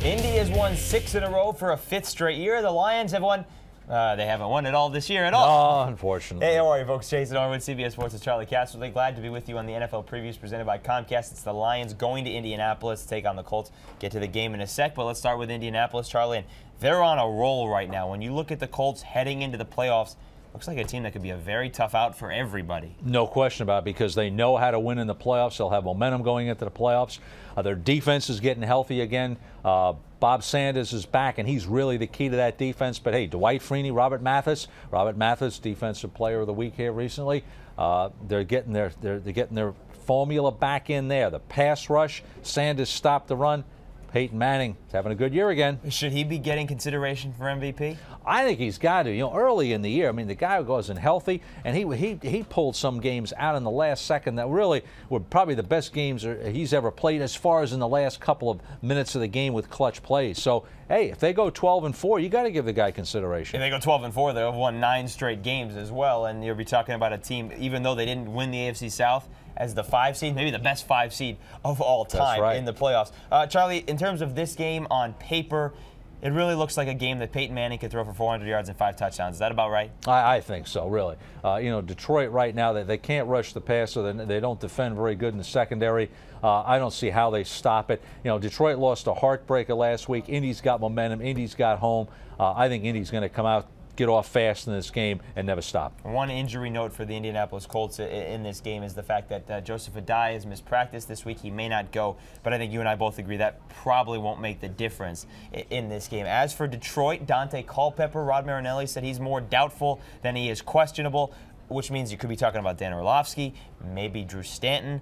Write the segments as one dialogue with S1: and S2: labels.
S1: Indy has won 6 in a row for a 5th straight year. The Lions have won. They haven't won it all this year at all.
S2: Oh, unfortunately.
S1: Hey, how are you, folks? Jason Horowitz, CBS Sports' Charley Casserly. Glad to be with you on the NFL previews presented by Comcast. It's the Lions going to Indianapolis to take on the Colts. Get to the game in a sec, but let's start with Indianapolis, Charlie. And they're on a roll right now. When you look at the Colts heading into the playoffs, looks like a team that could be a very tough out for everybody.
S2: No question about it, because they know how to win in the playoffs. They'll have momentum going into the playoffs. Their defense is getting healthy again. Bob Sanders is back, and he's really the key to that defense. But hey, Dwight Freeney, Robert Mathis, Defensive Player of the Week here recently. They're getting their formula back in there. The pass rush, Sanders stopped the run. Peyton Manning is having a good year again.
S1: Should he be getting consideration for MVP?
S2: I think he's got to. You know, early in the year, I mean, the guy wasn't healthy, and he pulled some games out in the last second that really were probably the best games he's ever played, as far as in the last couple of minutes of the game with clutch plays. So, hey, if they go 12-4, you got to give the guy consideration.
S1: If they go 12-4, they'll have won 9 straight games as well, and you'll be talking about a team, even though they didn't win the AFC South, as the 5 seed, maybe the best 5 seed of all time in the playoffs. Charlie, in terms of this game on paper, it really looks like a game that Peyton Manning could throw for 400 yards and 5 touchdowns. Is that about right?
S2: I think so, really. You know, Detroit right now, they can't rush the passer. They don't defend very good in the secondary. I don't see how they stop it. You know, Detroit lost a heartbreaker last week. Indy's got momentum. Indy's got home. I think Indy's going to come out, get off fast in this game, and never stop.
S1: One injury note for the Indianapolis Colts in this game is the fact that Joseph Adai has missed practice this week. He may not go, but I think you and I both agree that probably won't make the difference in this game. As for Detroit, Dante Culpepper, Rod Marinelli said he's more doubtful than he is questionable, which means you could be talking about Dan Orlovsky, maybe Drew Stanton.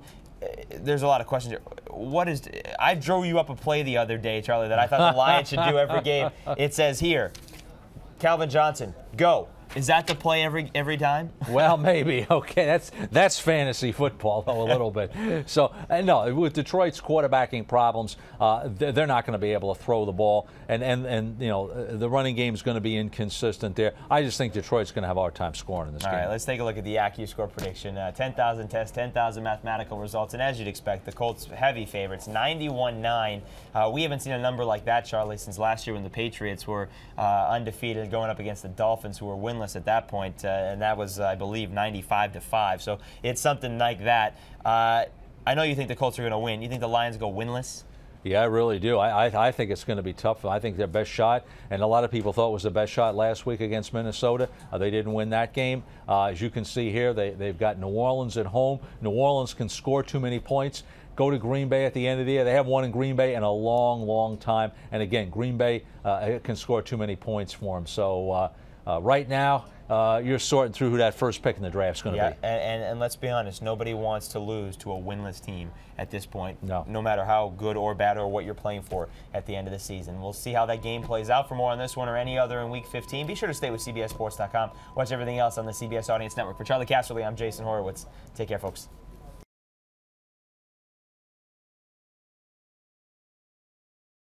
S1: There's a lot of questions here. I drew you up a play the other day, Charlie, that I thought the Lions should do every game. It says here, Calvin Johnson, go. Is that the play every time?
S2: Well, maybe. Okay, that's fantasy football, though, a little bit. So, no, with Detroit's quarterbacking problems, they're not going to be able to throw the ball, and you know, the running game is going to be inconsistent there. I just think Detroit's going to have a hard time scoring in this game.
S1: All right, let's take a look at the AccuScore prediction. 10,000 tests, 10,000 mathematical results, and as you'd expect, the Colts heavy favorites, 91-9. We haven't seen a number like that, Charlie, since last year when the Patriots were undefeated, going up against the Dolphins, who were winless at that point, and that was, I believe, 95-5. So it's something like that. I know you think the Colts are going to win. You think the Lions go winless?
S2: Yeah, I really do. I think it's going to be tough. I think their best shot, and a lot of people thought it was the best shot last week against Minnesota. They didn't win that game. As you can see here, they've got New Orleans at home. New Orleans can score too many points. Go to Green Bay at the end of the year. They haven't won in Green Bay in a long, long time. And again, Green Bay can score too many points for them. So right now, you're sorting through who that first pick in the draft is going to be.
S1: And let's be honest, nobody wants to lose to a winless team at this point,
S2: no
S1: matter how good or bad or what you're playing for at the end of the season. We'll see how that game plays out. For more on this one or any other in Week 15, be sure to stay with CBSSports.com. Watch everything else on the CBS Audience Network. For Charley Casserly, I'm Jason Horowitz. Take care, folks.